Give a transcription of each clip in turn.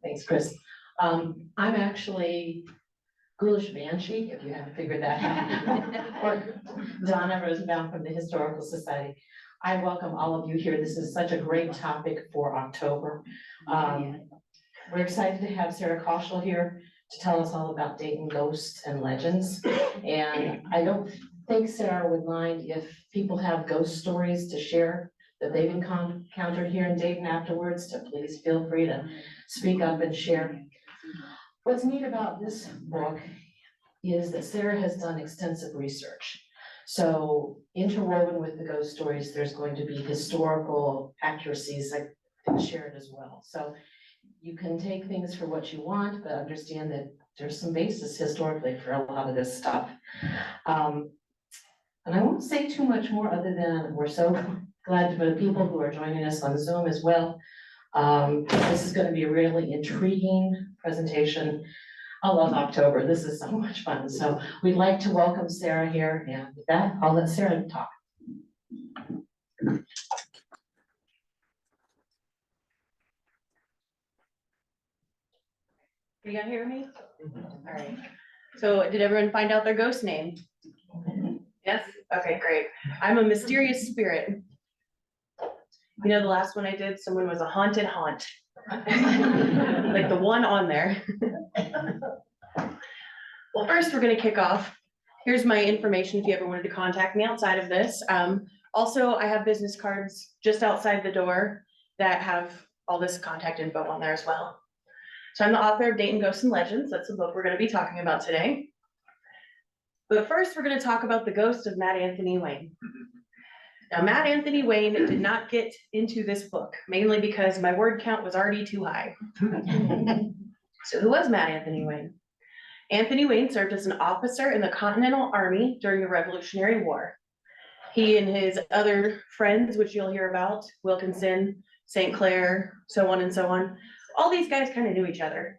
Thanks, Chris. I'm actually Ghoulish Banshee, if you haven't figured that out. Or Donna Rosenbaum from the Historical Society. I welcome all of you here. This is such a great topic for October. We're excited to have Sara Kaushal here to tell us all about Dayton Ghosts and Legends. And I don't think Sara would mind if people have ghost stories to share that they've encountered here in Dayton afterwards, to please feel free to speak up and share. What's neat about this book is that Sara has done extensive research. So interwoven with the ghost stories, there's going to be historical accuracies I can share it as well. So you can take things for what you want, but understand that there's some basis historically for a lot of this stuff. And I won't say too much more other than we're so glad for the people who are joining us on Zoom as well. This is going to be a really intriguing presentation. I love October. This is so much fun. So we'd like to welcome Sara here, and with that, I'll let Sara talk. You guys hear me? All right. So did everyone find out their ghost name? Yes? Okay, great. I'm a mysterious spirit. You know, the last one I did, someone was a haunted haunt. Like the one on there. Well, first we're gonna kick off. Here's my information if you ever wanted to contact me outside of this. Also, I have business cards just outside the door that have all this contact info on there as well. So I'm the author of Dayton Ghosts and Legends. That's the book we're gonna be talking about today. But first, we're gonna talk about the ghost of Matt Anthony Wayne. Now, Matt Anthony Wayne did not get into this book, mainly because my word count was already too high. So who was Matt Anthony Wayne? Anthony Wayne served as an officer in the Continental Army during the Revolutionary War. He and his other friends, which you'll hear about, Wilkinson, St. Clair, so on and so on, all these guys kind of knew each other.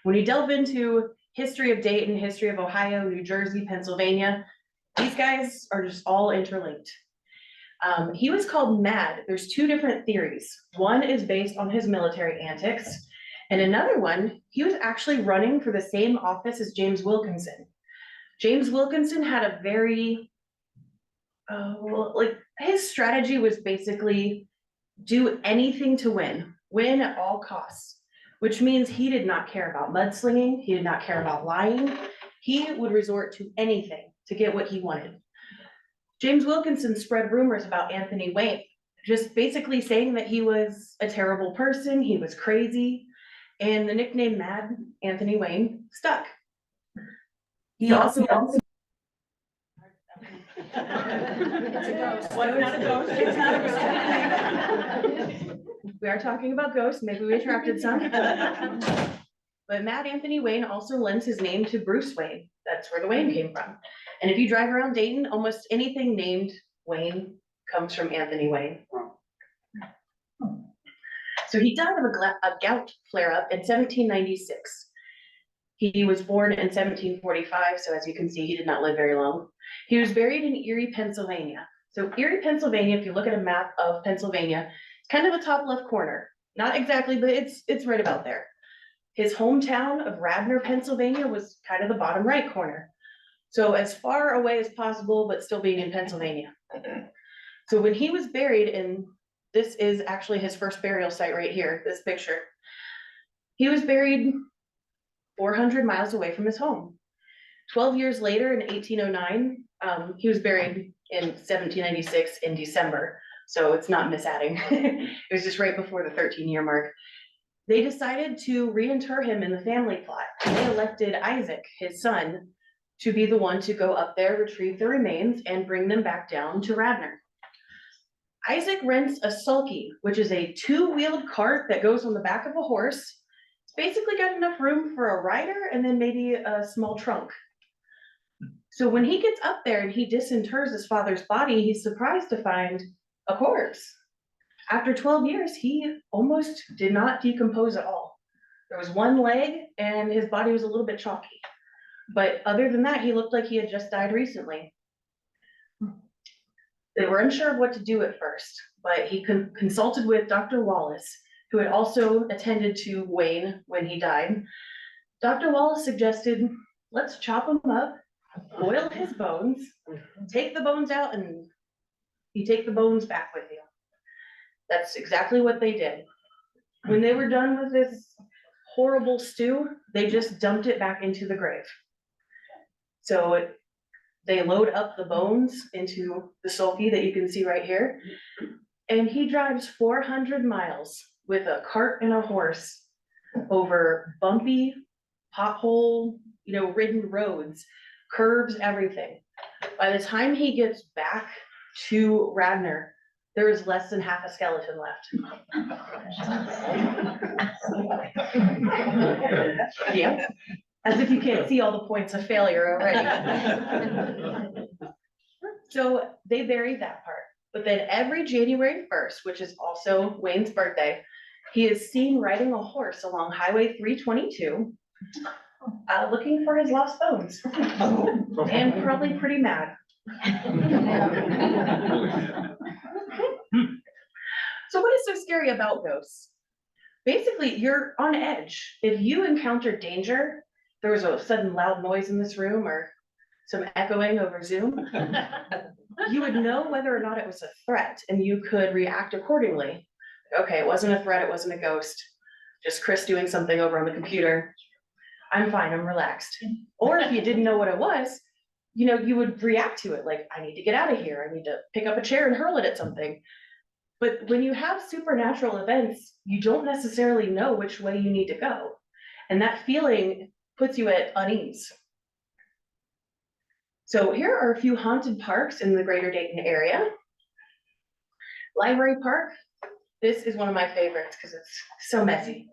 When you delve into history of Dayton, history of Ohio, New Jersey, Pennsylvania, these guys are just all interlinked. He was called Mad. There's two different theories. One is based on his military antics, and another one, he was actually running for the same office as James Wilkinson. James Wilkinson had a very, his strategy was basically do anything to win at all costs, which means he did not care about mudslinging, he did not care about lying, he would resort to anything to get what he wanted. James Wilkinson spread rumors about Anthony Wayne, just basically saying that he was a terrible person, he was crazy, and the nickname Mad Anthony Wayne stuck. He also It's a ghost. What, not a ghost? It's not a ghost. We are talking about ghosts, maybe we attracted some. But Mad Anthony Wayne also lends his name to Bruce Wayne. That's where the Wayne came from. And if you drive around Dayton, almost anything named Wayne comes from Anthony Wayne. So he died of a gout flare-up in 1796. He was born in 1745, so as you can see, he did not live very long. He was buried in Erie, Pennsylvania. So Erie, Pennsylvania, if you look at a map of Pennsylvania, it's kind of the top left corner. Not exactly, but it's right about there. His hometown of Radnor, Pennsylvania was kind of the bottom right corner. So as far away as possible, but still being in Pennsylvania. So when he was buried, and this is actually his first burial site right here, this picture. He was buried 400 miles away from his home. 12 years later in 1809, he was buried in 1796 in December. So it's not misadding. It was just right before the 13-year mark. They decided to reinter him in the family plot. They elected Isaac, his son, to be the one to go up there, retrieve the remains, and bring them back down to Radnor. Isaac rents a sulky, which is a two-wheeled cart that goes on the back of a horse. It's basically got enough room for a rider and then maybe a small trunk. So when he gets up there and he disinters his father's body, he's surprised to find a corpse. After 12 years, he almost did not decompose at all. There was one leg and his body was a little bit chalky. But other than that, he looked like he had just died recently. They were unsure of what to do at first, but he consulted with Dr. Wallace, who had also attended to Wayne when he died, Dr. Wallace suggested, let's chop him up, boil his bones, take the bones out, and you take the bones back with you. That's exactly what they did. When they were done with this horrible stew, they just dumped it back into the grave. So they load up the bones into the sulky that you can see right here. And he drives 400 miles with a cart and a horse over bumpy, pothole, ridden roads, curves, everything. By the time he gets back to Radnor, there is less than half a skeleton left. Yeah, as if you can't see all the points of failure already. So they buried that part, but then every January 1st, which is also Wayne's birthday, he is seen riding a horse along Highway 322, looking for his lost bones, and probably pretty mad. So what is so scary about ghosts? Basically, you're on edge. If you encounter danger, there was a sudden loud noise in this room or some echoing over Zoom, you would know whether or not it was a threat and you could react accordingly. Okay, it wasn't a threat, it wasn't a ghost, just Chris doing something over on the computer. I'm fine, I'm relaxed. Or if you didn't know what it was, you would react to it like, I need to get out of here, I need to pick up a chair and hurl it at something. But when you have supernatural events, you don't necessarily know which way you need to go. And that feeling puts you at unease. So here are a few haunted parks in the greater Dayton area. Library Park. This is one of my favorites because it's so messy.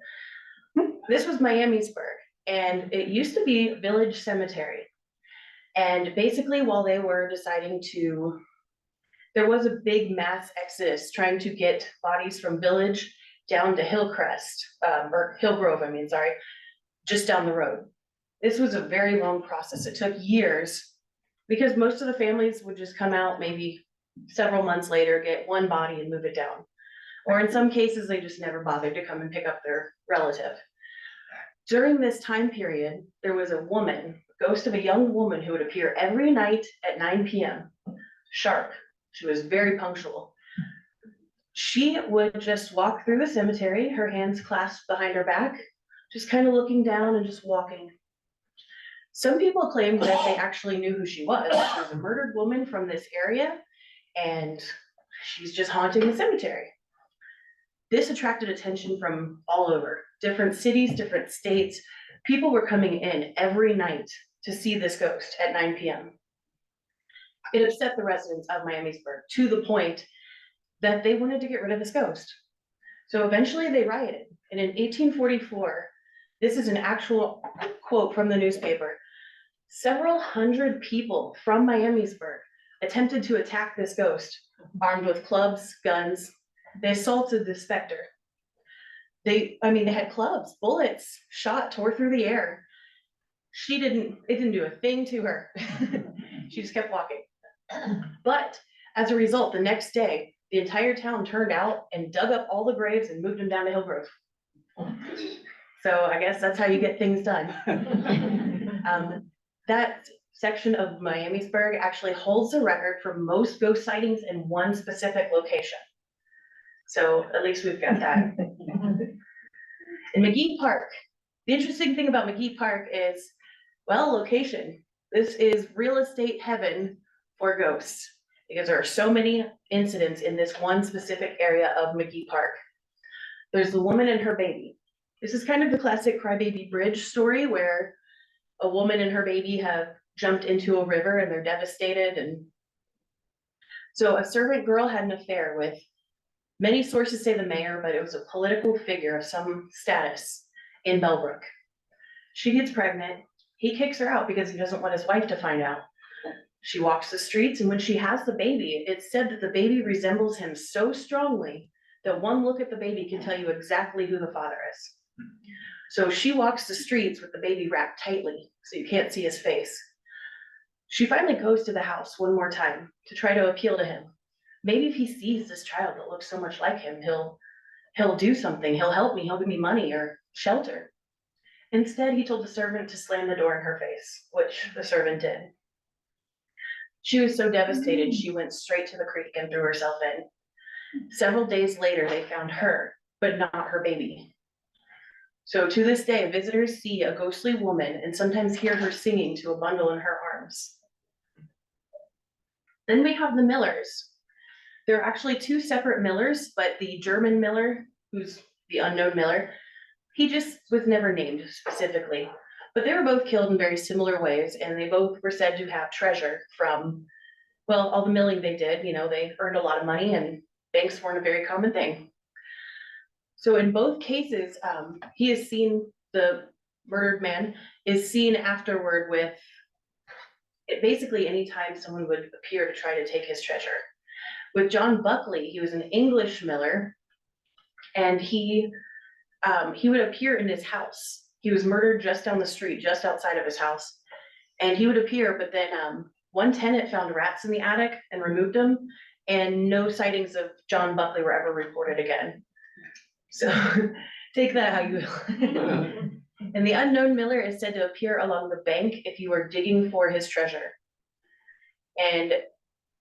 This was Miamisburg, and it used to be Village Cemetery. And basically while they were deciding to, there was a big mass exodus trying to get bodies from Village down to Hillcrest, or Hillgrove, just down the road. This was a very long process. It took years because most of the families would just come out maybe several months later, get one body and move it down. Or in some cases, they just never bothered to come and pick up their relative. During this time period, there was a woman, ghost of a young woman who would appear every night at 9 p.m. sharp. She was very punctual. She would just walk through the cemetery, her hands clasped behind her back, just kind of looking down and just walking. Some people claimed that they actually knew who she was. She was a murdered woman from this area, and she's just haunting the cemetery. This attracted attention from all over, different cities, different states. People were coming in every night to see this ghost at 9 p.m. It upset the residents of Miamisburg to the point that they wanted to get rid of this ghost. So eventually they rioted. And in 1844, this is an actual quote from the newspaper, several hundred people from Miamisburg attempted to attack this ghost, armed with clubs, guns. They assaulted the specter. They had clubs, bullets, shot, tore through the air. It didn't do a thing to her. She just kept walking. But as a result, the next day, the entire town turned out and dug up all the graves and moved them down to Hillgrove. So I guess that's how you get things done. That section of Miamisburg actually holds the record for most ghost sightings in one specific location. So at least we've got that. In Magee Park, the interesting thing about Magee Park is, well, location. This is real estate heaven for ghosts because there are so many incidents in this one specific area of Magee Park. There's the woman and her baby. This is kind of the classic crybaby bridge story where a woman and her baby have jumped into a river and they're devastated. And so a servant girl had an affair with, many sources say the mayor, but it was a political figure of some status in Bellbrook. She gets pregnant. He kicks her out because he doesn't want his wife to find out. She walks the streets, and when she has the baby, it's said that the baby resembles him so strongly that one look at the baby can tell you exactly who the father is. So she walks the streets with the baby wrapped tightly so you can't see his face. She finally goes to the house one more time to try to appeal to him. Maybe if he sees this child that looks so much like him, he'll he'll do something, he'll help me, he'll give me money or shelter. Instead, he told the servant to slam the door in her face, which the servant did. She was so devastated, she went straight to the creek and threw herself in. Several days later, they found her, but not her baby. So to this day, visitors see a ghostly woman and sometimes hear her singing to a bundle in her arms. Then we have the Millers. There are actually two separate Millers, but the German Miller, who's the unknown Miller, he just was never named specifically. But they were both killed in very similar ways, and they both were said to have treasure from, well, all the milling they did. You know, they earned a lot of money, and banks weren't a very common thing. So in both cases, he is seen, the murdered man is seen afterward with, basically anytime someone would appear to try to take his treasure. With John Buckley, he was an English miller, and he would appear in his house. He was murdered just down the street, just outside of his house. And he would appear, but then one tenant found rats in the attic and removed them, and no sightings of John Buckley were ever reported again. So take that how you will. And the unknown Miller is said to appear along the bank if you were digging for his treasure. And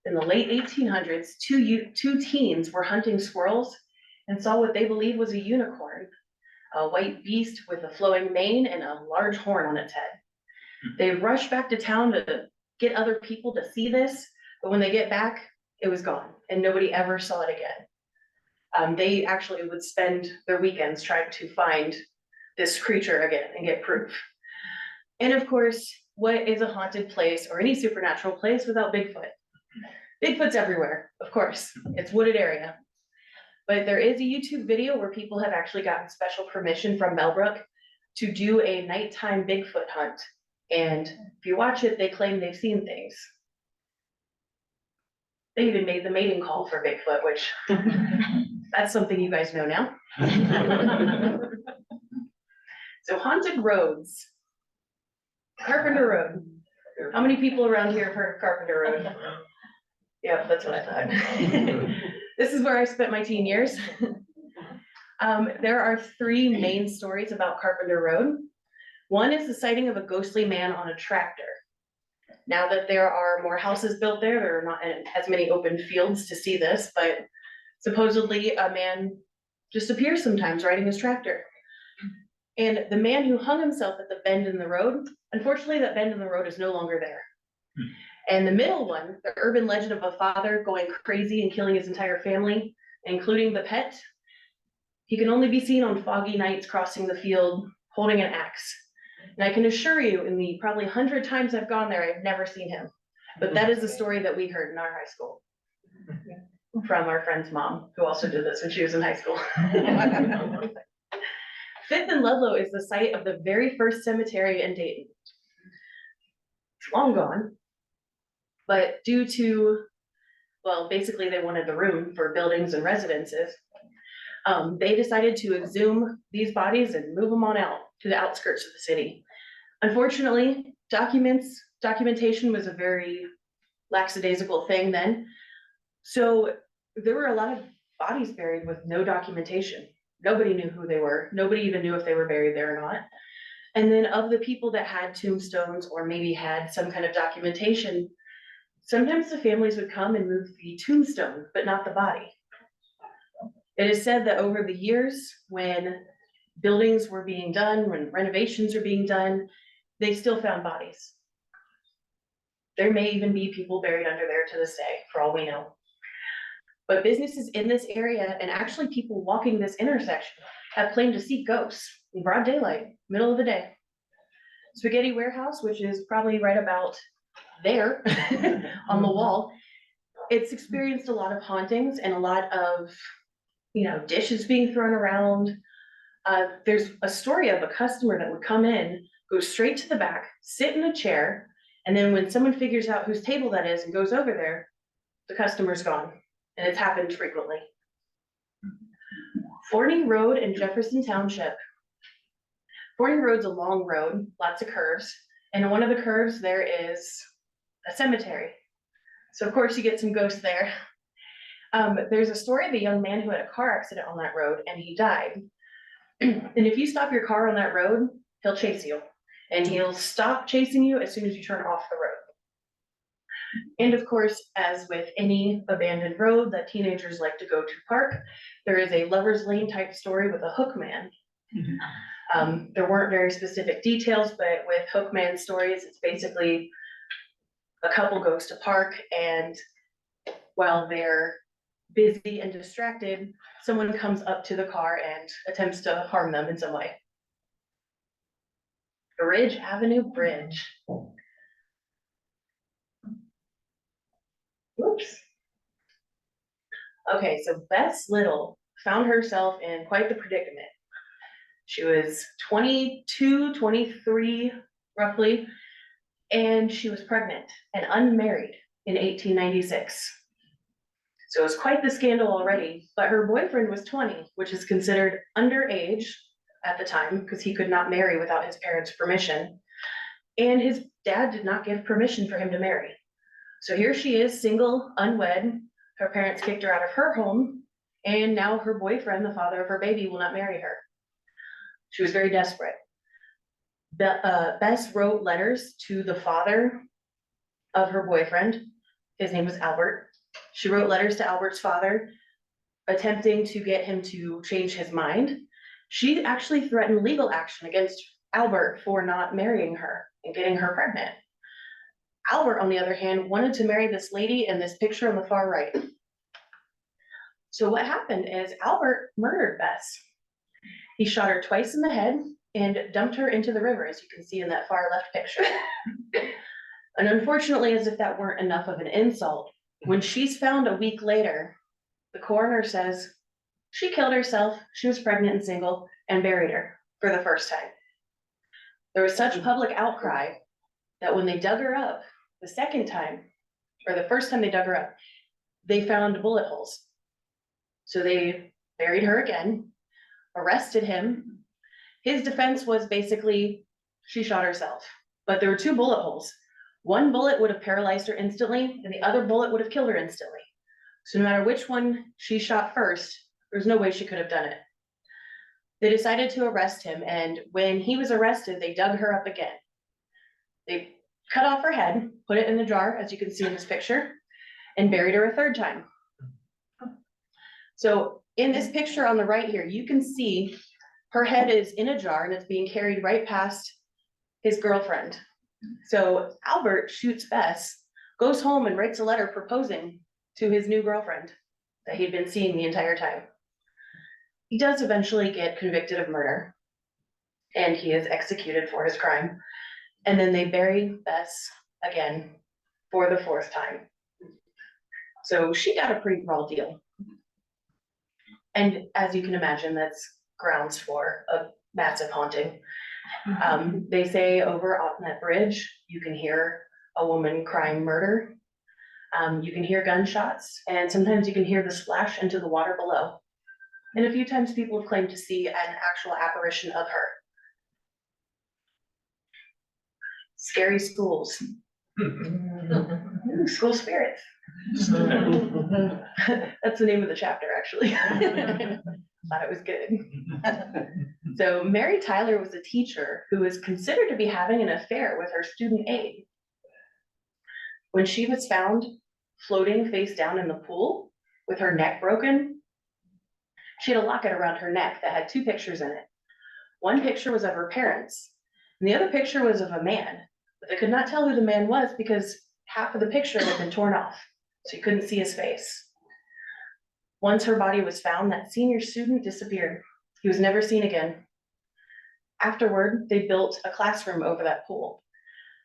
in the late 1800s, two teens were hunting squirrels and saw what they believed was a unicorn, a white beast with a flowing mane and a large horn on its head. They rushed back to town to get other people to see this, but when they get back, it was gone and nobody ever saw it again. They actually would spend their weekends trying to find this creature again and get proof. And of course, what is a haunted place or any supernatural place without Bigfoot? Bigfoot's everywhere, of course. It's wooded area. But there is a YouTube video where people have actually gotten special permission from Melbrook to do a nighttime Bigfoot hunt. And if you watch it, they claim they've seen things. They even made the mating call for Bigfoot, which that's something you guys know now. So haunted roads. Carpenter Road. How many people around here have heard of Carpenter Road? Yeah, that's what I thought. This is where I spent my teen years. There are three main stories about Carpenter Road. One is the sighting of a ghostly man on a tractor. Now that there are more houses built there are not as many open fields to see this, but supposedly a man just appears sometimes riding his tractor. And the man who hung himself at the bend in the road, unfortunately that bend in the road is no longer there. And the middle one, the urban legend of a father going crazy and killing his entire family, including the pet, he can only be seen on foggy nights crossing the field, holding an axe. And I can assure you, in the probably 100 times I've gone there, I've never seen him. But that is the story that we heard in our high school from our friend's mom, who also did this when she was in high school. Fifth and Ludlow is the site of the very first cemetery in Dayton. It's long gone, but due to, well, basically they wanted the room for buildings and residences. They decided to exhume these bodies and move them on out to the outskirts of the city. Unfortunately, documentation was a very lackadaisical thing then. So there were a lot of bodies buried with no documentation. Nobody knew who they were. Nobody even knew if they were buried there or not. And then of the people that had tombstones or maybe had some kind of documentation, sometimes the families would come and move the tombstone, but not the body. It is said that over the years, when buildings were being done, when renovations are being done, they still found bodies. There may even be people buried under there to this day, for all we know. But businesses in this area, and actually people walking this intersection, have claimed to see ghosts in broad daylight, middle of the day. Spaghetti Warehouse, which is probably right about there on the wall, it's experienced a lot of hauntings and a lot of, dishes being thrown around. There's a story of a customer that would come in, go straight to the back, sit in a chair, and then when someone figures out whose table that is and goes over there, the customer's gone. And it's happened frequently. Forney Road in Jefferson Township. Forney Road's a long road, lots of curves. And on one of the curves, there is a cemetery. So of course you get some ghosts there. There's a story of a young man who had a car accident on that road and he died. And if you stop your car on that road, he'll chase you. And he'll stop chasing you as soon as you turn off the road. And of course, as with any abandoned road that teenagers like to go to park, there is a lover's lane type story with a hook man. There weren't very specific details, but with hook man stories, it's basically a couple goes to park and while they're busy and distracted, someone comes up to the car and attempts to harm them in some way. Ridge Avenue Bridge. Whoops. Okay, so Bess Little found herself in quite the predicament. She was 22, 23, roughly, and she was pregnant and unmarried in 1896. So it was quite the scandal already, but her boyfriend was 20, which is considered underage at the time because he could not marry without his parents' permission. And his dad did not give permission for him to marry. So here she is, single, unwed. Her parents kicked her out of her home, and now her boyfriend, the father of her baby, will not marry her. She was very desperate. Bess wrote letters to the father of her boyfriend. His name was Albert. She wrote letters to Albert's father, attempting to get him to change his mind. She actually threatened legal action against Albert for not marrying her and getting her pregnant. Albert, on the other hand, wanted to marry this lady in this picture on the far right. So what happened is Albert murdered Bess. He shot her twice in the head and dumped her into the river, as you can see in that far left picture. And unfortunately, as if that weren't enough of an insult, when she's found a week later, the coroner says she killed herself, she was pregnant and single, and buried her for the first time. There was such public outcry that when they dug her up the second time, or the first time they dug her up, they found bullet holes. So they buried her again, arrested him. His defense was basically she shot herself, but there were two bullet holes. One bullet would have paralyzed her instantly, and the other bullet would have killed her instantly. So no matter which one she shot first, there's no way she could have done it. They decided to arrest him, and when he was arrested, they dug her up again. They cut off her head, put it in the jar, as you can see in this picture, and buried her a third time. So in this picture on the right here, you can see her head is in a jar and it's being carried right past his girlfriend. So Albert shoots Bess, goes home and writes a letter proposing to his new girlfriend that he'd been seeing the entire time. He does eventually get convicted of murder and he is executed for his crime. And then they bury Bess again for the fourth time. So she got a pretty raw deal. And as you can imagine, that's grounds for a massive haunting. They say over on that bridge, you can hear a woman crying murder. You can hear gunshots, and sometimes you can hear the splash into the water below. And a few times people have claimed to see an actual apparition of her. Scary schools. School spirits. That's the name of the chapter, actually. Thought it was good. So Mary Tyler was a teacher who was considered to be having an affair with her student aide. When she was found floating face down in the pool with her neck broken, she had a locket around her neck that had two pictures in it. One picture was of her parents, and the other picture was of a man, but they could not tell who the man was because half of the picture had been torn off, so you couldn't see his face. Once her body was found, that senior student disappeared. He was never seen again. Afterward, they built a classroom over that pool.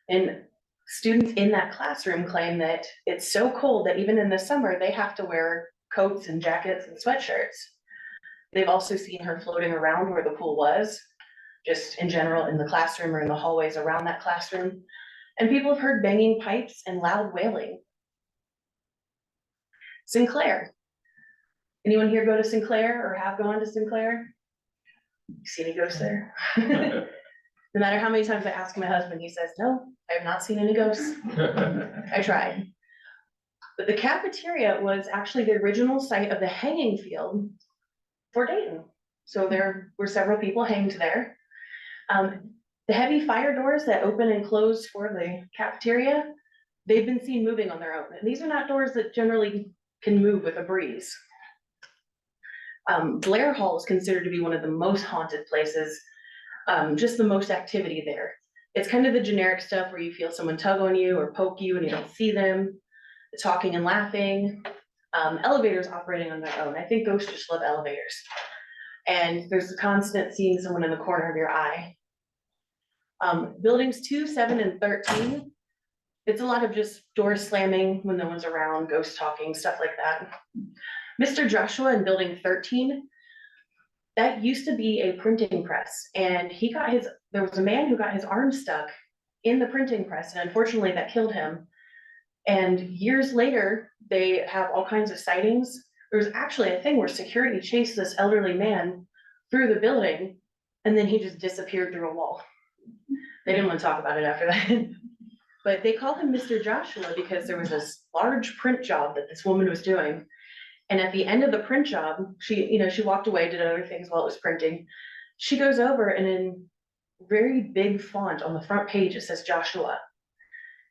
And students in that classroom claim that it's so cold that even in the summer, they have to wear coats and jackets and sweatshirts. They've also seen her floating around where the pool was, just in general in the classroom or in the hallways around that classroom. And people have heard banging pipes and loud wailing. Sinclair. Anyone here go to Sinclair or have gone to Sinclair? You see any ghosts there? No matter how many times I ask my husband, he says, no, I have not seen any ghosts. I tried. But the cafeteria was actually the original site of the hanging field for Dayton. So there were several people hanged there. The heavy fire doors that open and close for the cafeteria, they've been seen moving on their own. And these are not doors that generally can move with a breeze. Blair Hall is considered to be one of the most haunted places, just the most activity there. It's kind of the generic stuff where you feel someone tug on you or poke you and you don't see them, talking and laughing, elevators operating on their own. I think ghosts just love elevators. And there's a constant seeing someone in the corner of your eye. Buildings 2, 7, and 13, it's a lot of just doors slamming when no one's around, ghost talking, stuff like that. Mr. Joshua in building 13, that used to be a printing press, and there was a man who got his arm stuck in the printing press, and unfortunately that killed him. And years later, they have all kinds of sightings. There was actually a thing where security chased this elderly man through the building, and then he just disappeared through a wall. They didn't want to talk about it after that. But they call him Mr. Joshua because there was this large print job that this woman was doing. And at the end of the print job, she walked away, did other things while it was printing. She goes over and in very big font on the front page, it says Joshua.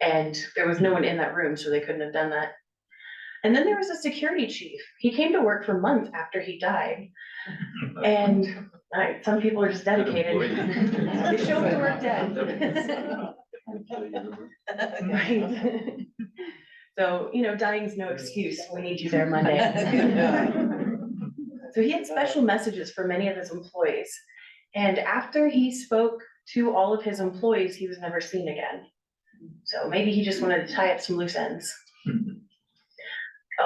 And there was no one in that room, so they couldn't have done that. And then there was a security chief. He came to work for months after he died. And some people are just dedicated. They show up to work dead. Right. So, dying's no excuse. We need you there Monday. So he had special messages for many of his employees. And after he spoke to all of his employees, he was never seen again. So maybe he just wanted to tie up some loose ends.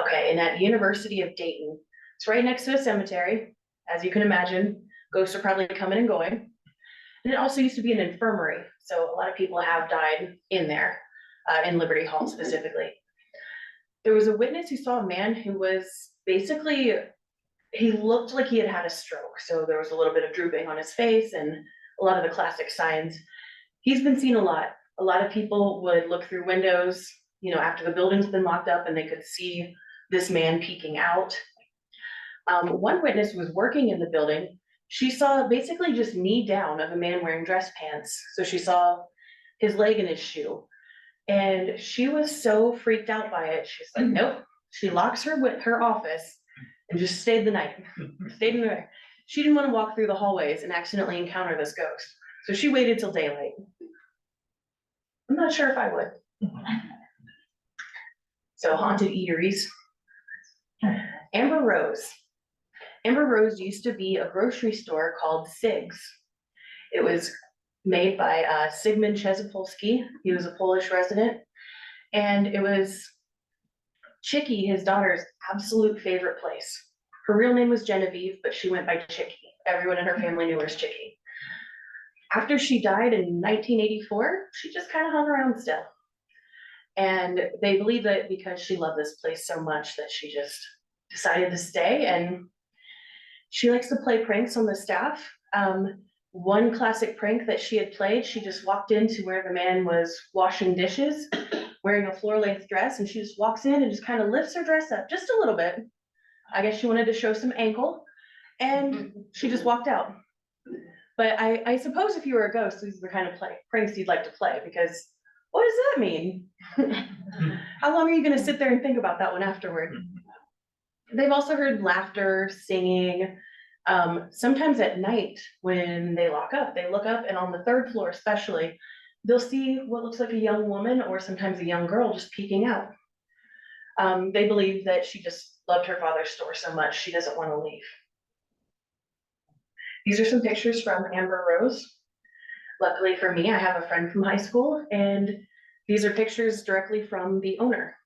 Okay, and at University of Dayton, it's right next to a cemetery. As you can imagine, ghosts are probably coming and going. And it also used to be an infirmary. So a lot of people have died in there, in Liberty Hall specifically. There was a witness who saw a man who was basically, he looked like he had had a stroke. So there was a little bit of drooping on his face and a lot of the classic signs. He's been seen a lot. A lot of people would look through windows, after the building's been locked up and they could see this man peeking out. One witness was working in the building. She saw basically just knee down of a man wearing dress pants. So she saw his leg in his shoe. And she was so freaked out by it. She's like, nope. She locks her office and just stayed the night. Stayed in there. She didn't want to walk through the hallways and accidentally encounter this ghost. So she waited till daylight. I'm not sure if I would. So haunted eateries. Amber Rose. Amber Rose used to be a grocery store called Sig's. It was made by Sigmund Czezopolski. He was a Polish resident. And it was Chicky, his daughter's absolute favorite place. Her real name was Genevieve, but she went by Chicky. Everyone in her family knew her as Chicky. After she died in 1984, she just kind of hung around still. And they believe that because she loved this place so much that she just decided to stay, and she likes to play pranks on the staff. One classic prank that she had played, she just walked into where the man was washing dishes, wearing a floor-length dress, and she just walks in and just kind of lifts her dress up just a little bit. I guess she wanted to show some ankle, and she just walked out. But I suppose if you were a ghost, these are the kind of pranks you'd like to play, because what does that mean? How long are you going to sit there and think about that one afterward? They've also heard laughter, singing. Sometimes at night when they lock up, they look up, and on the third floor especially, they'll see what looks like a young woman or sometimes a young girl just peeking out. They believe that she just loved her father's store so much she doesn't want to leave. These are some pictures from Amber Rose. Luckily for me, I have a friend from high school, and these are pictures directly from the owner.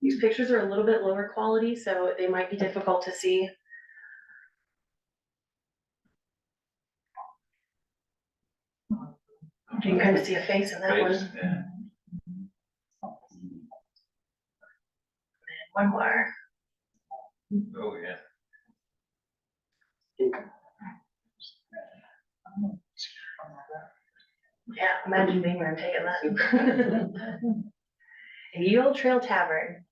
These pictures are a little bit lower quality, so they might be difficult to see. You can kind of see a face in that one. Yeah. One more. Oh, yeah. Yeah, imagine being there and taking that. the Ye Olde Trail Tavern.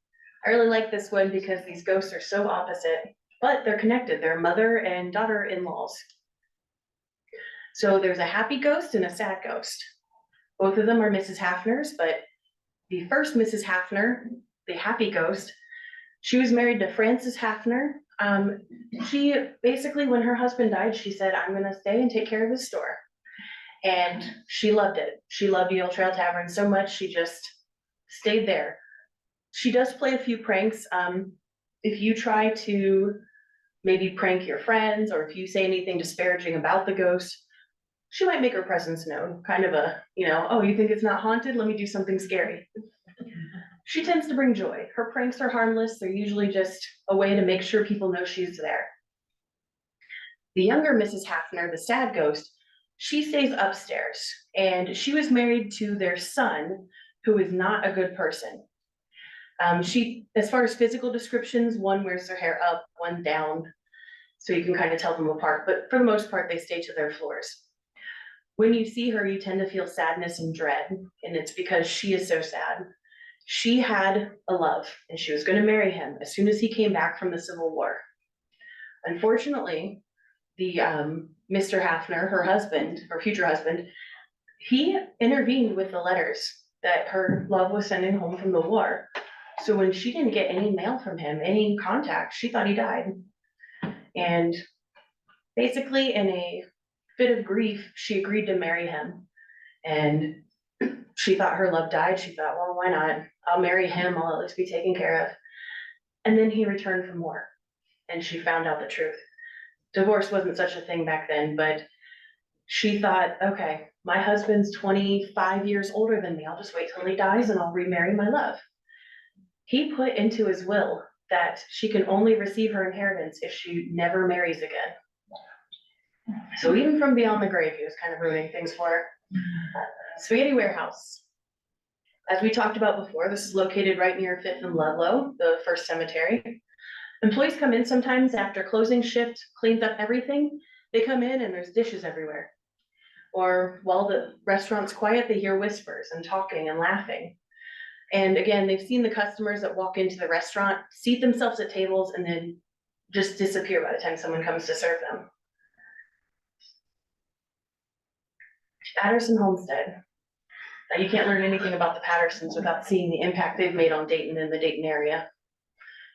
I really like this one because these ghosts are so opposite, but they're connected. They're mother and daughter-in-laws. So there's a happy ghost and a sad ghost. Both of them are Mrs. Hafner's, but the first Mrs. Hafner, the happy ghost, she was married to Francis Hafner. She basically, when her husband died, she said, I'm gonna stay and take care of his store. And she loved it. She loved Ye Olde Trail Tavern so much, she just stayed there. She does play a few pranks. If you try to maybe prank your friends, or if you say anything disparaging about the ghost, she might make her presence known. Kind of a, oh, you think it's not haunted? Let me do something scary. She tends to bring joy. Her pranks are harmless. They're usually just a way to make sure people know she's there. The younger Mrs. Hafner, the sad ghost, she stays upstairs, and she was married to their son, who is not a good person. She, as far as physical descriptions, one wears their hair up, one down, so you can kind of tell them apart, but for the most part, they stay to their floors. When you see her, you tend to feel sadness and dread, and it's because she is so sad. She had a love, and she was going to marry him as soon as he came back from the Civil War. Unfortunately, the Mr. Hafner, her husband, her future husband, he intervened with the letters that her love was sending home from the war. So when she didn't get any mail from him, any contact, she thought he died. And basically, in a fit of grief, she agreed to marry him. And she thought her love died. She thought, well, why not? I'll marry him. I'll at least be taken care of. And then he returned from war, and she found out the truth. Divorce wasn't such a thing back then, but she thought, okay, my husband's 25 years older than me. I'll just wait till he dies and I'll remarry my love. He put into his will that she can only receive her inheritance if she never marries again. So even from beyond the grave, he was kind of ruining things for her. Spaghetti Warehouse. As we talked about before, this is located right near 5th and Ludlow, the first cemetery. Employees come in sometimes after closing shift, cleans up everything. They come in and there's dishes everywhere. Or while the restaurant's quiet, they hear whispers and talking and laughing. And again, they've seen the customers that walk into the restaurant, seat themselves at tables, and then just disappear by the time someone comes to serve them. Patterson Homestead. Now, you can't learn anything about the Pattersons without seeing the impact they've made on Dayton and the Dayton area.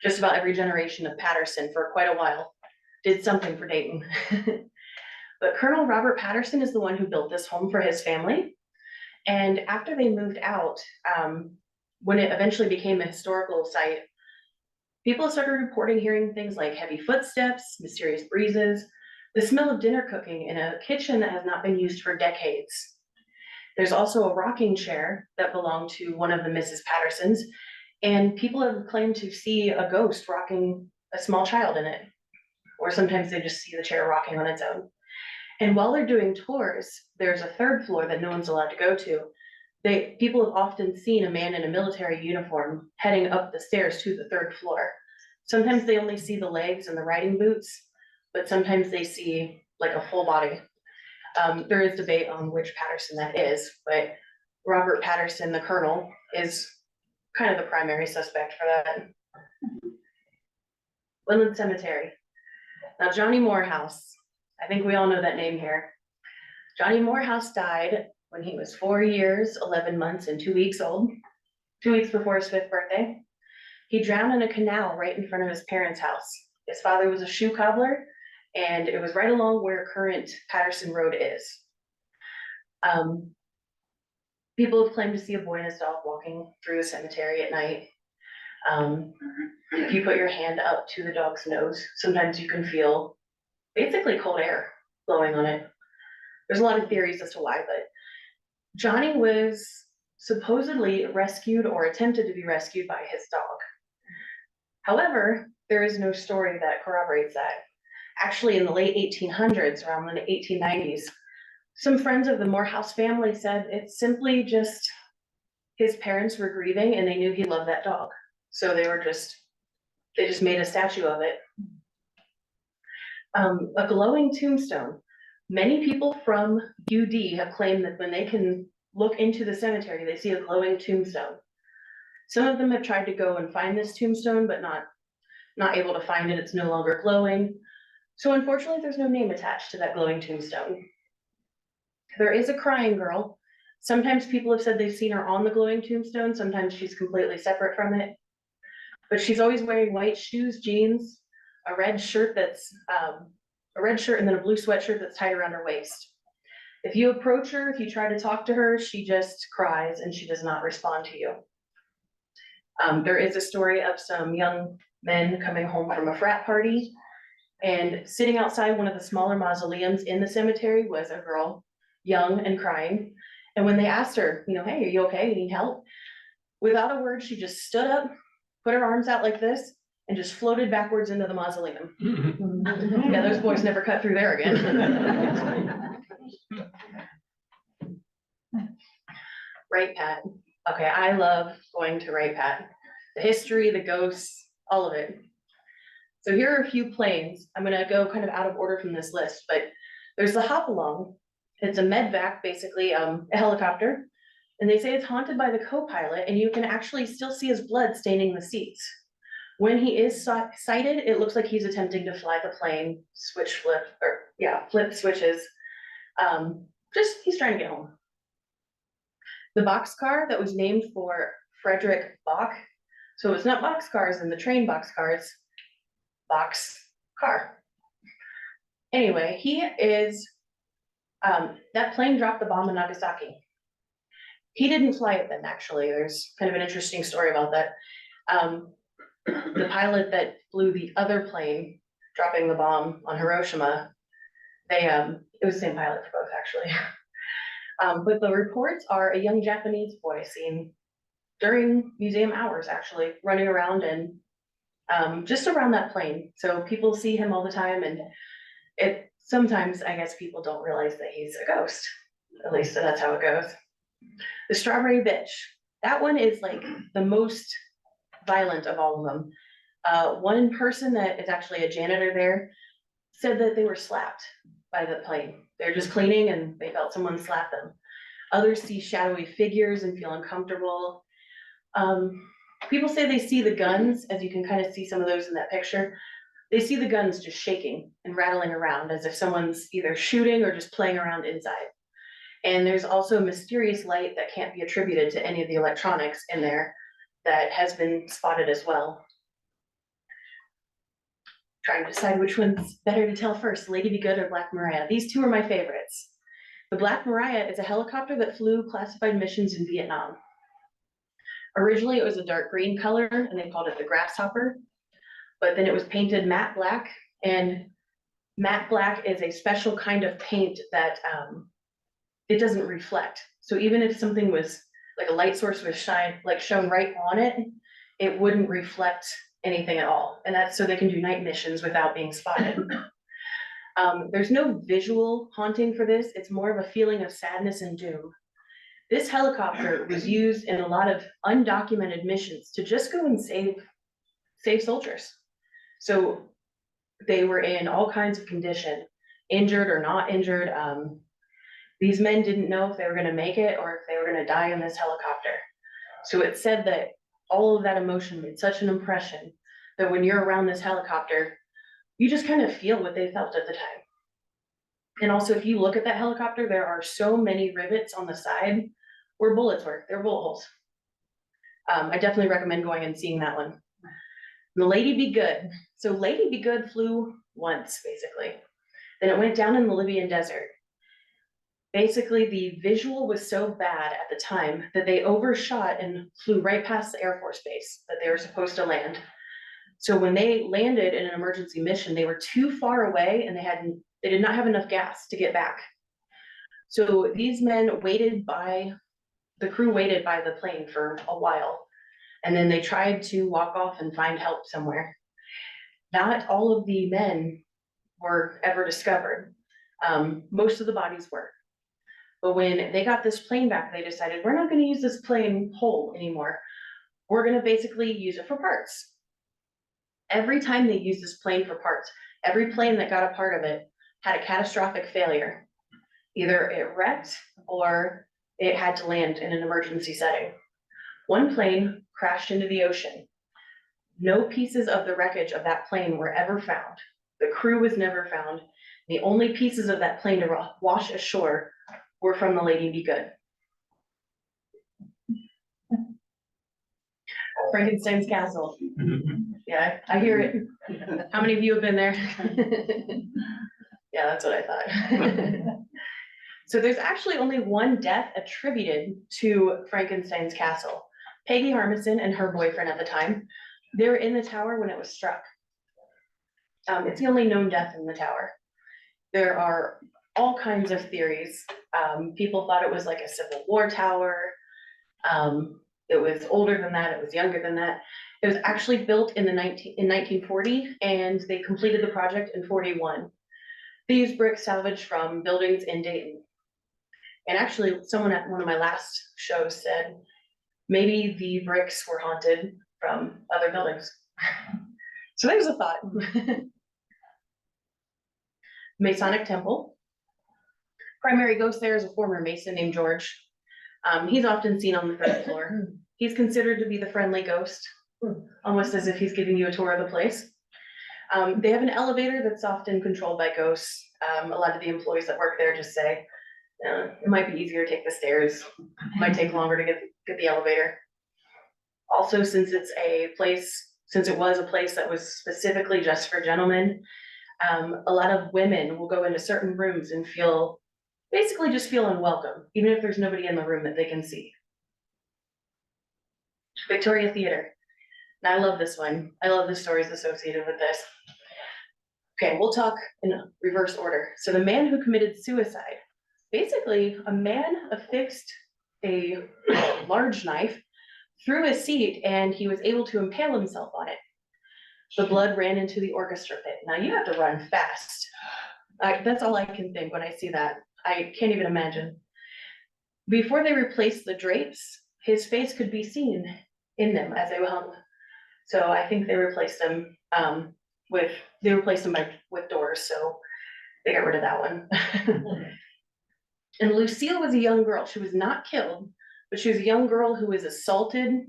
Just about every generation of Patterson for quite a while did something for Dayton. But Colonel Robert Patterson is the one who built this home for his family. And after they moved out, when it eventually became a historical site, people started reporting hearing things like heavy footsteps, mysterious breezes, the smell of dinner cooking in a kitchen that has not been used for decades. There's also a rocking chair that belonged to one of the Mrs. Pattersons, and people have claimed to see a ghost rocking a small child in it. Or sometimes they just see the chair rocking on its own. And while they're doing tours, there's a third floor that no one's allowed to go to. People have often seen a man in a military uniform heading up the stairs to the third floor. Sometimes they only see the legs and the riding boots, but sometimes they see like a full body. There is debate on which Patterson that is, but Robert Patterson, the colonel, is kind of the primary suspect for that. Woodland Cemetery. Now, Johnny Morehouse. I think we all know that name here. Johnny Morehouse died when he was 4 years, 11 months, and 2 weeks old, 2 weeks before his 5th birthday. He drowned in a canal right in front of his parents' house. His father was a shoe cobbler, and it was right along where current Patterson Road is. People have claimed to see a boy and his dog walking through the cemetery at night. If you put your hand up to the dog's nose, sometimes you can feel basically cold air blowing on it. There's a lot of theories as to why, but Johnny was supposedly rescued or attempted to be rescued by his dog. However, there is no story that corroborates that. Actually, in the late 1800s, around the 1890s, some friends of the Morehouse family said it's simply just his parents were grieving and they knew he loved that dog. So they just made a statue of it. A glowing tombstone. Many people from UD have claimed that when they can look into the cemetery, they see a glowing tombstone. Some of them have tried to go and find this tombstone, but not able to find it. It's no longer glowing. So unfortunately, there's no name attached to that glowing tombstone. There is a crying girl. Sometimes people have said they've seen her on the glowing tombstone. Sometimes she's completely separate from it. But she's always wearing white shoes, jeans, a red shirt and then a blue sweatshirt that's tied around her waist. If you approach her, if you try to talk to her, she just cries and she does not respond to you. There is a story of some young men coming home from a frat party, and sitting outside one of the smaller mausoleums in the cemetery was a girl, young and crying. And when they asked her, hey, are you okay? You need help? Without a word, she just stood up, put her arms out like this, and just floated backwards into the mausoleum. Yeah, those boys never cut through there again. Right, Pat. Okay, I love going to Right, Pat. The history, the ghosts, all of it. So here are a few planes. I'm gonna go kind of out of order from this list, but there's the Hopalong. It's a medvac, basically a helicopter. And they say it's haunted by the co-pilot, and you can actually still see his blood staining the seats. When he is sighted, it looks like he's attempting to fly the plane, flip switches. He's trying to get home. The boxcar that was named for Frederick Bach. So it's not boxcars in the train boxcars, boxcar. Anyway, he is, that plane dropped the bomb in Nagasaki. He didn't fly it then, actually. There's kind of an interesting story about that. The pilot that flew the other plane, dropping the bomb on Hiroshima, it was the same pilot for both, actually. But the reports are a young Japanese boy seen during museum hours, actually, running around and just around that plane. So people see him all the time, and sometimes, I guess, people don't realize that he's a ghost. At least that's how it goes. The Strawberry Bitch. That one is like the most violent of all of them. One person that is actually a janitor there said that they were slapped by the plane. They're just cleaning and they felt someone slap them. Others see shadowy figures and feel uncomfortable. People say they see the guns, as you can kind of see some of those in that picture. They see the guns just shaking and rattling around as if someone's either shooting or just playing around inside. And there's also mysterious light that can't be attributed to any of the electronics in there that has been spotted as well. Trying to decide which one's better to tell first, Lady Be Good or Black Mariah. These two are my favorites. The Black Mariah is a helicopter that flew classified missions in Vietnam. Originally, it was a dark green color, and they called it the Grasshopper, but then it was painted matte black, and matte black is a special kind of paint that it doesn't reflect. So even if something was, like a light source was shown right on it, it wouldn't reflect anything at all. And that's so they can do night missions without being spotted. There's no visual haunting for this. It's more of a feeling of sadness and doom. This helicopter was used in a lot of undocumented missions to just go and save soldiers. So they were in all kinds of condition, injured or not injured. These men didn't know if they were going to make it or if they were going to die in this helicopter. So it said that all of that emotion made such an impression that when you're around this helicopter, you just kind of feel what they felt at the time. And also, if you look at that helicopter, there are so many rivets on the side where bullets were. They're bullet holes. I definitely recommend going and seeing that one. The Lady Be Good. So Lady Be Good flew once, basically. Then it went down in the Libyan desert. Basically, the visual was so bad at the time that they overshot and flew right past the Air Force base that they were supposed to land. So when they landed in an emergency mission, they were too far away and they did not have enough gas to get back. So these men the crew waited by the plane for a while, and then they tried to walk off and find help somewhere. Not all of the men were ever discovered. Most of the bodies were. But when they got this plane back, they decided, we're not going to use this plane whole anymore. We're going to basically use it for parts. Every time they used this plane for parts, every plane that got a part of it had a catastrophic failure. Either it wrecked or it had to land in an emergency setting. One plane crashed into the ocean. No pieces of the wreckage of that plane were ever found. The crew was never found. The only pieces of that plane to wash ashore were from the Lady Be Good. Frankenstein's castle. Yeah, I hear it. How many of you have been there? Yeah, that's what I thought. So there's actually only one death attributed to Frankenstein's castle. Peggy Harmison and her boyfriend at the time, they were in the tower when it was struck. It's the only known death in the tower. There are all kinds of theories. People thought it was like a Civil War tower. It was older than that, it was younger than that. It was actually built in 1940, and they completed the project in 41. They used bricks salvaged from buildings in Dayton. And actually, someone at one of my last shows said, maybe the bricks were haunted from other buildings. So there's a thought. Masonic Temple. Primary ghost there is a former Mason named George. He's often seen on the third floor. He's considered to be the friendly ghost, almost as if he's giving you a tour of the place. They have an elevator that's often controlled by ghosts. A lot of the employees that work there just say, it might be easier to take the stairs, might take longer to get the elevator. Also, since it was a place that was specifically just for gentlemen, a lot of women will go into certain rooms and basically just feel unwelcome, even if there's nobody in the room that they can see. Victoria Theater. And I love this one. I love the stories associated with this. Okay, we'll talk in reverse order. So the man who committed suicide, basically a man affixed a large knife through his seat and he was able to impale himself on it. The blood ran into the orchestra pit. Now you have to run fast. That's all I can think when I see that. I can't even imagine. Before they replaced the drapes, his face could be seen in them as they were hung. So I think they replaced them with doors, so they got rid of that one. And Lucille was a young girl. She was not killed, but she was a young girl who was assaulted.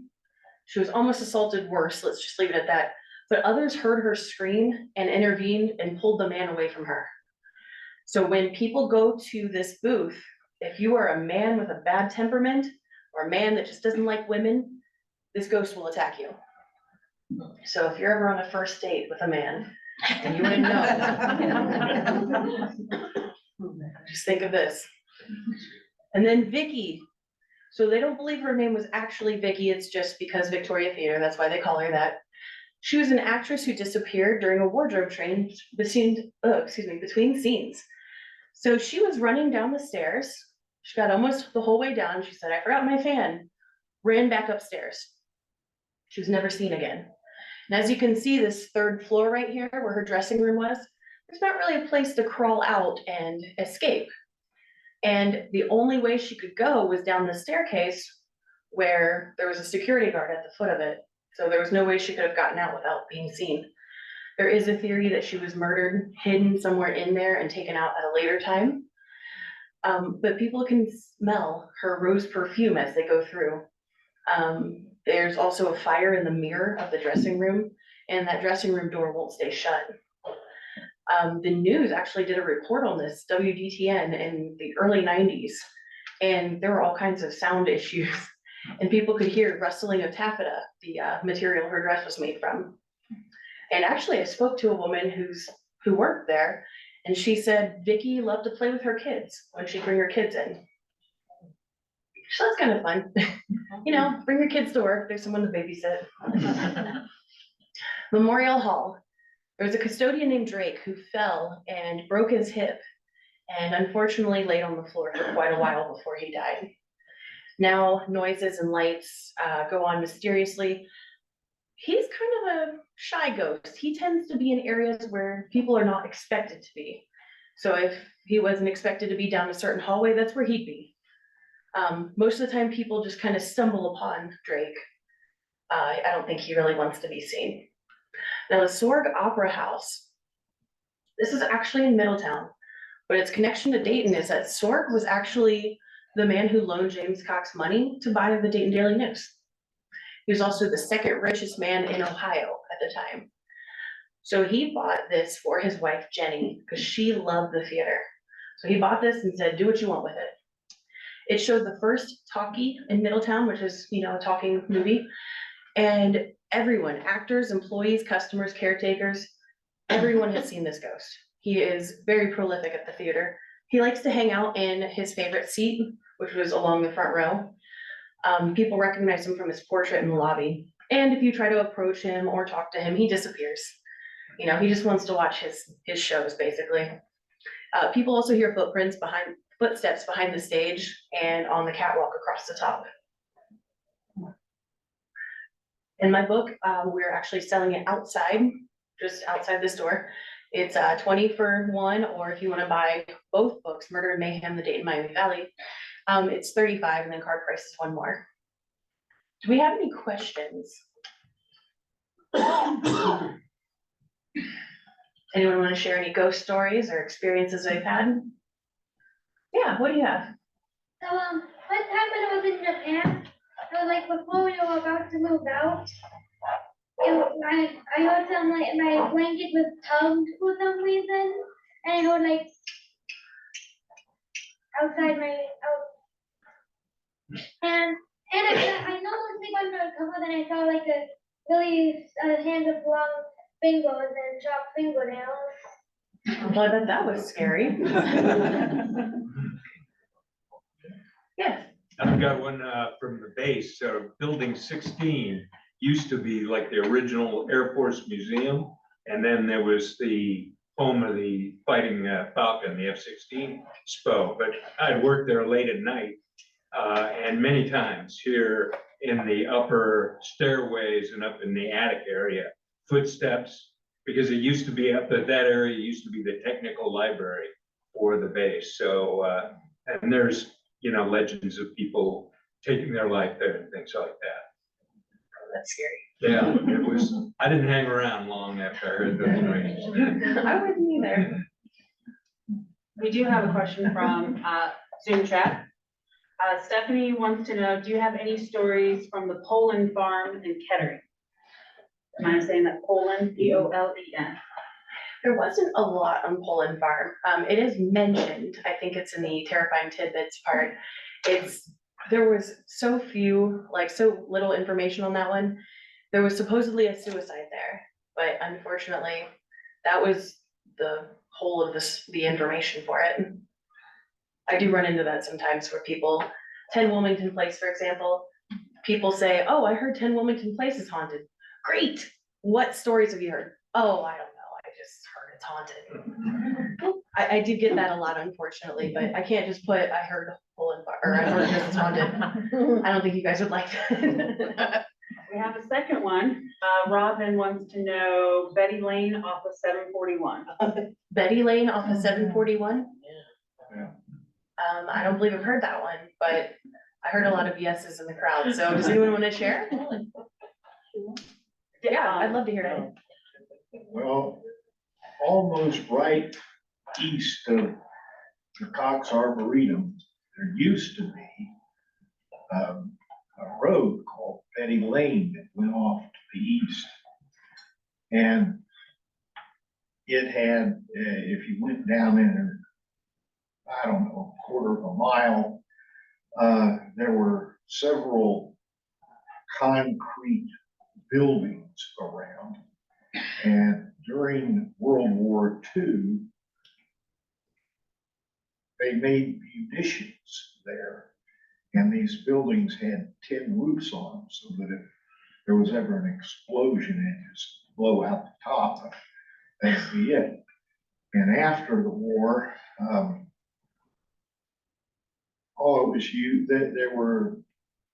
She was almost assaulted worse, let's just leave it at that. But others heard her scream and intervened and pulled the man away from her. So when people go to this booth, if you are a man with a bad temperament or a man that just doesn't like women, this ghost will attack you. So if you're ever on a first date with a man and you wouldn't know, just think of this. And then Vicky. So they don't believe her name was actually Vicky, it's just because Victoria Theater, that's why they call her that. She was an actress who disappeared during a wardrobe change between scenes. So she was running down the stairs. She got almost the whole way down. She said, I forgot my fan, ran back upstairs. She was never seen again. And as you can see, this third floor right here where her dressing room was, there's not really a place to crawl out and escape. And the only way she could go was down the staircase where there was a security guard at the foot of it. So there was no way she could have gotten out without being seen. There is a theory that she was murdered, hidden somewhere in there and taken out at a later time. But people can smell her rose perfume as they go through. There's also a fire in the mirror of the dressing room, and that dressing room door won't stay shut. The news actually did a report on this, WDTN, in the early 90s, and there were all kinds of sound issues, and people could hear rustling of taffeta, the material her dress was made from. And actually, I spoke to a woman who worked there, and she said Vicky loved to play with her kids when she'd bring her kids in. So that's kind of fun. You know, bring your kids to work, there's someone to babysit. Memorial Hall. There was a custodian named Drake who fell and broke his hip and unfortunately laid on the floor for quite a while before he died. Now noises and lights go on mysteriously. He's kind of a shy ghost. He tends to be in areas where people are not expected to be. So if he wasn't expected to be down a certain hallway, that's where he'd be. Most of the time people just kind of stumble upon Drake. I don't think he really wants to be seen. Now the Sorg Opera House, this is actually in Middletown, but its connection to Dayton is that Sorg was actually the man who loaned James Cox money to buy the Dayton Daily News. He was also the second richest man in Ohio at the time. So he bought this for his wife Jenny, because she loved the theater. So he bought this and said, do what you want with it. It showed the first talkie in Middletown, which is, you know, a talking movie. And everyone, actors, employees, customers, caretakers, everyone has seen this ghost. He is very prolific at the theater. He likes to hang out in his favorite seat, which was along the front row. People recognize him from his portrait in the lobby. And if you try to approach him or talk to him, he disappears. You know, he just wants to watch his shows, basically. People also hear footsteps behind the stage and on the catwalk across the top. In my book, we're actually selling it outside, just outside this door. It's 20 for one, or if you want to buy both books, Murder and Mayhem, the Dayton Miami Valley, it's 35, and then card price is one more. Do we have any questions? Anyone want to share any ghost stories or experiences they've had? Yeah, what do you have? So, what happened was in Japan, so like before we were about to move out, I heard some like my blanket was tugged for some reason, and I heard like outside my out, and I normally sleep under a cover, then I saw like a really hand of long fingers and sharp fingernails. Well, I bet that was scary. Yes. I've got one from the base. Building 16 used to be like the original Air Force Museum. And then there was the home of the fighting Falcon, the F-16 SPO. But I'd worked there late at night. And many times here in the upper stairways and up in the attic area, footsteps, because it used to be up at that area, used to be the technical library for the base. So, and there's, you know, legends of people taking their life there and things like that. That's scary. Yeah, it was, I didn't hang around long after I heard those stories. I wouldn't either. We do have a question from Zoom chat. Stephanie wants to know, do you have any stories from the Poland farm in Kettering? Am I saying that Poland, P-O-L-E-N? There wasn't a lot on Poland Farm. It is mentioned, I think it's in the terrifying tidbits part. There was so few, like so little information on that one. There was supposedly a suicide there, but unfortunately, that was the whole of the information for it. I do run into that sometimes where people, 10 Wilmington Place, for example, people say, oh, I heard 10 Wilmington Place is haunted. Great. What stories have you heard? Oh, I don't know. I just heard it's haunted. I did get that a lot, unfortunately, but I can't just put, I heard Poland Bar, or I heard this is haunted. I don't think you guys would like that. We have a second one. Robin wants to know Betty Lane off of 741. Betty Lane off of 741? Yeah. I don't believe I've heard that one, but I heard a lot of yeses in the crowd. So does anyone want to share? Yeah, I'd love to hear it. Well, almost right east of the Cox Arboretum, there used to be a road called Betty Lane that went off to the east. And it had, if you went down in, I don't know, a quarter of a mile, there were several concrete buildings around. And during World War II, they made munitions there. And these buildings had tin roofs on them so that if there was ever an explosion, it just blow out the top. That'd be it. And after the war, it was there were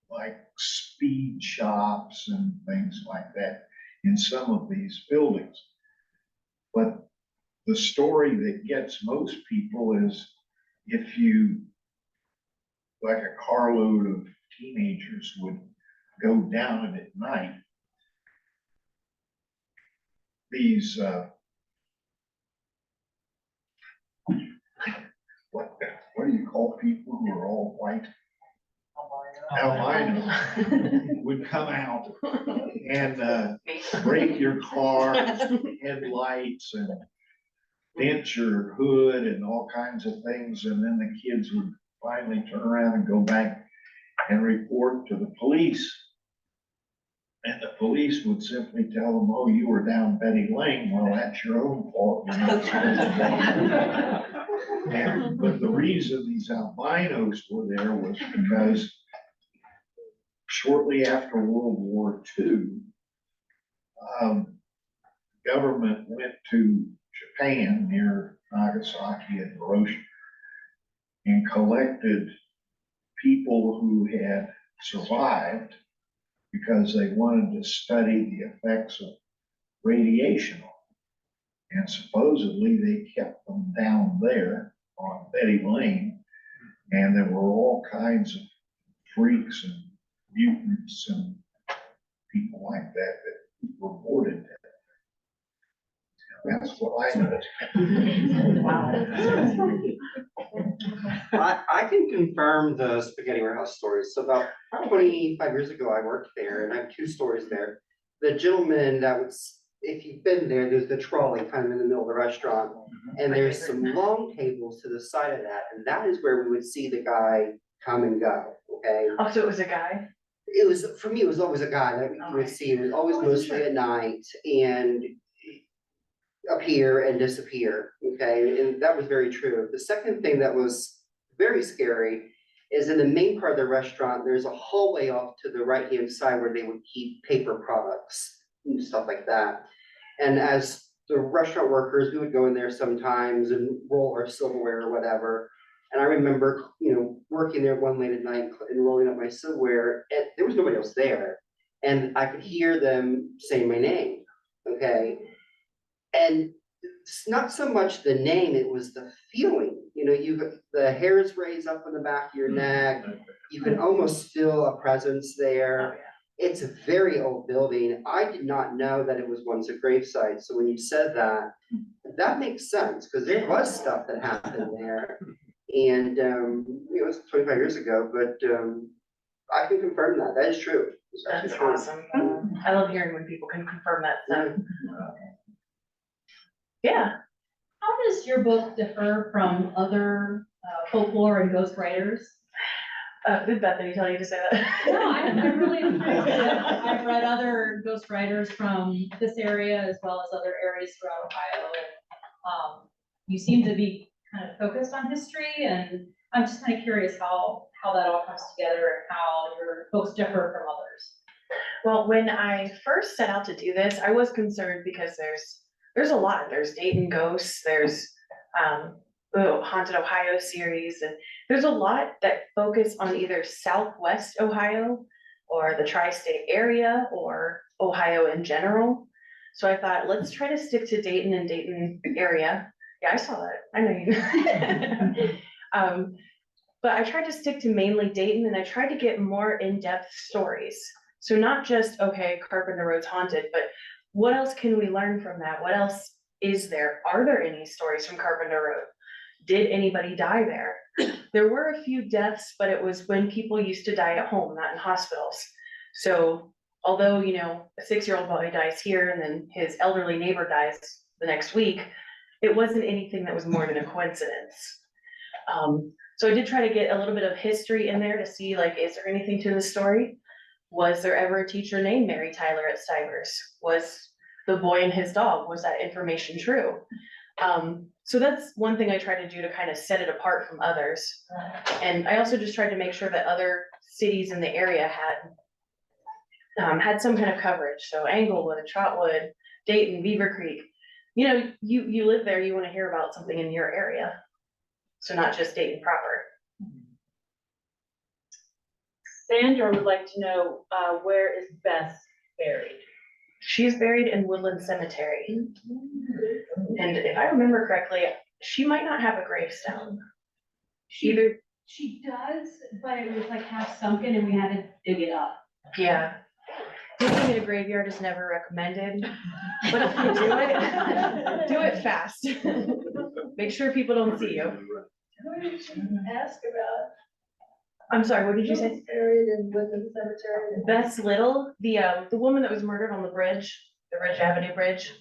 like speed shops and things like that in some of these buildings. But the story that gets most people is if you, like a carload of teenagers would go down it at night, these, what do you call people who are all white? albino would come out and break your car, headlights, and dent your hood and all kinds of things. And then the kids would finally turn around and go back and report to the police. And the police would simply tell them, oh, you were down Betty Lane. Well, that's your own fault. You're not supposed to be there." But the reason these albinos were there was because shortly after World War II, government went to Japan near Nagasaki and Hiroshima and collected people who had survived because they wanted to study the effects of radiation. And supposedly they kept them down there on Betty Lane, and there were all kinds of freaks and mutants and people like that that reported that. That's what I know. I can confirm the spaghetti warehouse stories. So about 25 years ago, I worked there, and I have two stories there. The gentleman that was, if you've been there, there's the trolley kind of in the middle of the restaurant, and there's some long tables to the side of that, and that is where we would see the guy come and go, okay? Oh, so it was a guy? It was, for me, it was always a guy that we would see. It was always mostly at night and appear and disappear, okay? And that was very true. The second thing that was very scary is in the main part of the restaurant, there's a hallway off to the right-hand side where they would keep paper products and stuff like that. And as the restaurant workers, we would go in there sometimes and roll our silverware or whatever. And I remember, working there one late at night and rolling up my silverware, and there was nobody else there. And I could hear them say my name, okay? And it's not so much the name, it was the feeling, the hairs raise up on the back of your neck. You can almost feel a presence there. It's a very old building. I did not know that it was once a gravesite. So when you said that, that makes sense because there was stuff that happened there. And, it was 25 years ago, but I can confirm that. That is true. That's awesome. I love hearing when people can confirm that stuff. Yeah. How does your book differ from other folklore and ghost writers? Did Bethany tell you to say that? No, I'm really interested. I've read other ghost writers from this area as well as other areas throughout Ohio. And you seem to be kind of focused on history, and I'm just kind of curious how that all comes together and how your books differ from others. Well, when I first set out to do this, I was concerned because there's a lot. There's Dayton Ghosts, there's the Haunted Ohio series, and there's a lot that focus on either Southwest Ohio or the tri-state area or Ohio in general. So I thought, let's try to stick to Dayton and Dayton area. Yeah, I saw that. I know you. But I tried to stick to mainly Dayton, and I tried to get more in-depth stories. So not just, okay, Carpenter Road's haunted, but what else can we learn from that? What else is there? Are there any stories from Carpenter Road? Did anybody die there? There were a few deaths, but it was when people used to die at home, not in hospitals. So although, a 6-year-old boy dies here and then his elderly neighbor dies the next week, it wasn't anything that was more than a coincidence. So I did try to get a little bit of history in there to see, is there anything to the story? Was there ever a teacher named Mary Tyler at Stivers? Was the boy and his dog, was that information true? So that's one thing I try to do to kind of set it apart from others. And I also just tried to make sure that other cities in the area had some kind of coverage. So Englewood, Trotwood, Dayton, Beaver Creek. You live there, you want to hear about something in your area. So not just Dayton proper. Sandra would like to know, where is Bess buried? She's buried in Woodland Cemetery. And if I remember correctly, she might not have a gravestone. She does, but it was half sunken and we had to dig it up. Yeah. Digging in a graveyard is never recommended, but if you do it fast. Make sure people don't see you. Who did she ask about? I'm sorry, what did you say? Buried in Woodland Cemetery. Bess Little, the woman that was murdered on the Ridge Avenue Bridge.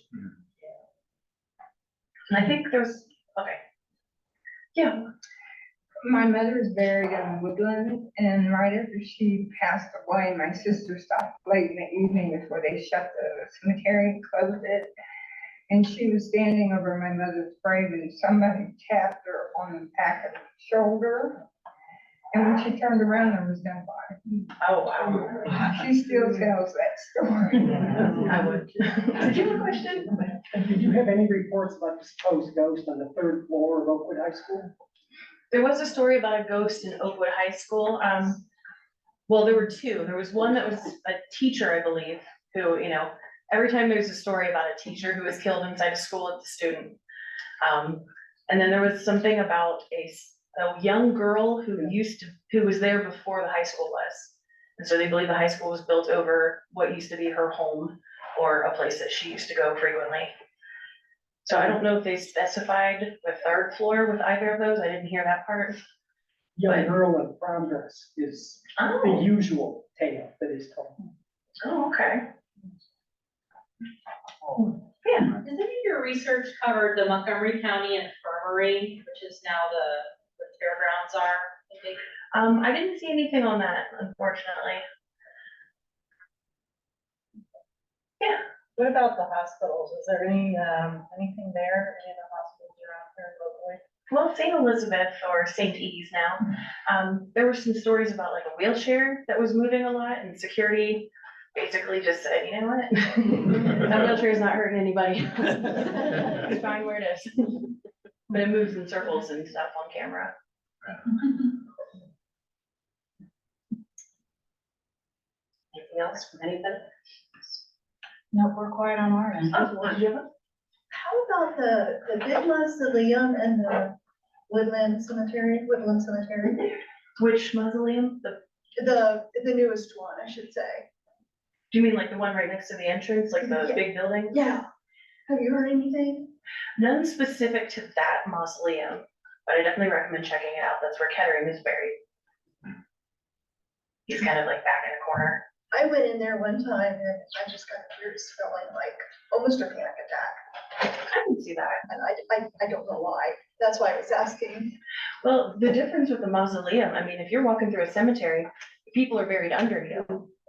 And I think there's, okay. Yeah, My mother is buried in Woodland, and right after she passed away, my sister stopped late in the evening before they shut the cemetery and closed it. And she was standing over my mother's grave, and somebody tapped her on the back of the shoulder. And when she turned around, there was nobody. oh, wow. She still tells that story. I would. Did you have a question? Did you have any reports about the supposed ghost on the third floor of Oakwood High School? There was a story about a ghost in Oakwood High School. Well, there were two. There was one that was a teacher, I believe, who, you know, every time there's a story about a teacher who was killed inside a school, it's a student. And then there was something about a young girl who was there before the high school was. And so they believe the high school was built over what used to be her home or a place that she used to go frequently. So I don't know if they specified the third floor with either of those. I didn't hear that part. Young girl in prom dress is the Oh, usual tale that is told. oh, okay. Does any of your research cover the Montgomery County Infirmary, which is now the fairgrounds are? I think? I didn't see anything on that, unfortunately. What about the hospitals? Is there any, anything there, any of the hospitals around here locally? Well, St. Elizabeth or St. E's now, there were some stories about like a wheelchair that was moving a lot and security basically just said, you know what? That wheelchair is not hurting anybody. It's fine where it is. But it moves in circles and stuff on camera. Anything else from anybody? No, we're quiet on our end. Oh, what, did you have a- How about the big mausoleum and the Woodland Cemetery? Which mausoleum? The newest one, I should say. Do you mean like the one right next to the entrance, like the Yeah. big building? Yeah. Have you heard anything? None specific to that mausoleum, but I definitely recommend checking it out. That's where Kettering is buried. He's kind of like back in a corner. I went in there one time and I just got a weird feeling like almost a panic attack. I can see that. And I don't know why. That's why I was asking. Well, the difference with the mausoleum, I mean, if you're walking through a cemetery, people are buried under you.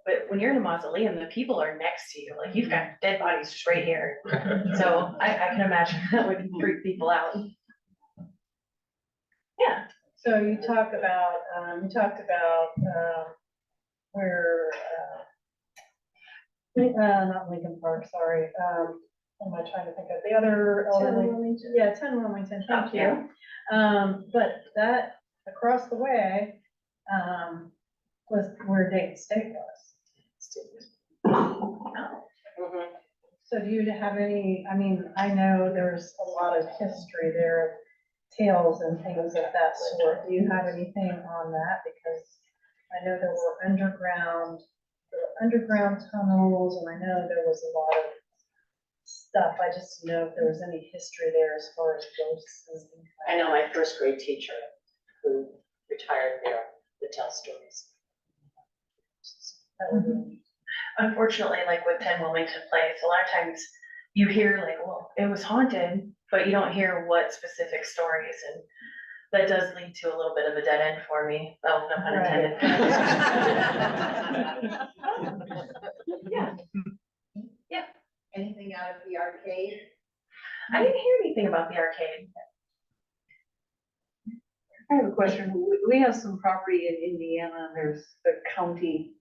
But when you're in a mausoleum, the people are next to you. Like you've got dead bodies just right here. So I can imagine that would freak people out. Yeah. So you talked about, where, not Lincoln Park, sorry, what am I trying to think of? The other elderly. Yeah, 10 Wilmington, thank you. But that, across the way, was where Dayton State was. So do you have any, I mean, I know there's a lot of history there, tales and things of that sort. Do you have anything on that? Because I know there were underground tunnels, and I know there was a lot of stuff. I just didn't know if there was any history there as far as ghosts and things like I know my first grade teacher who retired there would tell stories. that. That would be- Unfortunately, like with 10 Wilmington Place, a lot of times you hear like, well, it was haunted, but you don't hear what specific stories. And that does lead to a little bit of a dead end for me. Oh, no pun intended. Yeah. Anything out of the arcade? I didn't hear anything about the arcade. I have a question. We have some property in Indiana, and there's the county,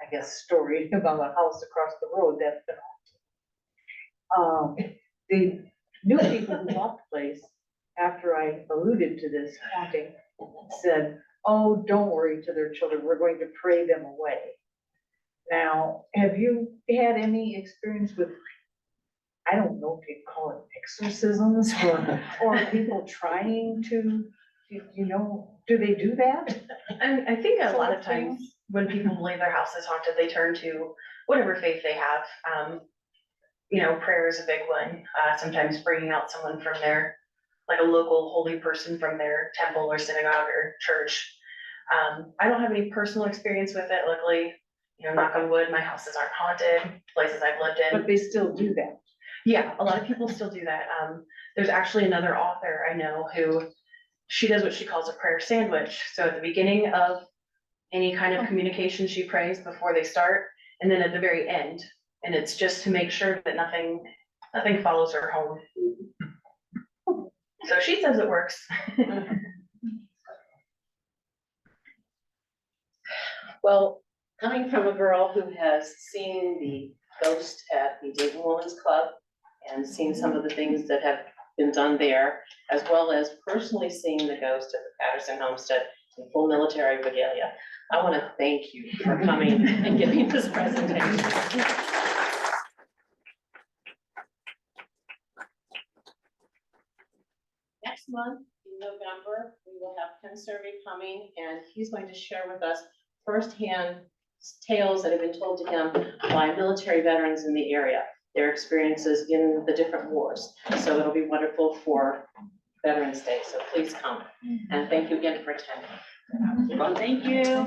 I guess, story about a house across the road that's been haunted. The new people who bought the place, after I alluded to this haunting, said, oh, don't worry to their children, we're going to pray them away. Now, have you had any experience with, I don't know if you'd call it exorcisms or people trying to, you know, do they do that? I think a Sort lot of of times when people believe their house is haunted, they turn to whatever faith they have. You know, prayer is a big one. Sometimes bringing out someone from their like a local holy person from their temple or synagogue or church. I don't have any personal experience with it, luckily, you know, knock on wood, my houses aren't haunted, places I've lived in. But they still do that. Yeah, a lot of people still do that. There's actually another author I know who, she does what she calls a prayer sandwich. So at the beginning of any kind of communication, she prays before they start, and then at the very end. And it's just to make sure that nothing follows her home. So she says it works. Well, coming from a girl who has seen the ghost at the Dayton Women's Club and seen some of the things that have been done there, as well as personally seeing the ghost at the Patterson homestead in full military regalia, I want to thank you for coming and giving this presentation. Next month, in November, we will have Ken Survey coming, and he's going to share with us firsthand tales that have been told to him by military veterans in the area, their experiences in the different wars. So it'll be wonderful for Veterans Day, so please come. And thank you again for attending. Thank you.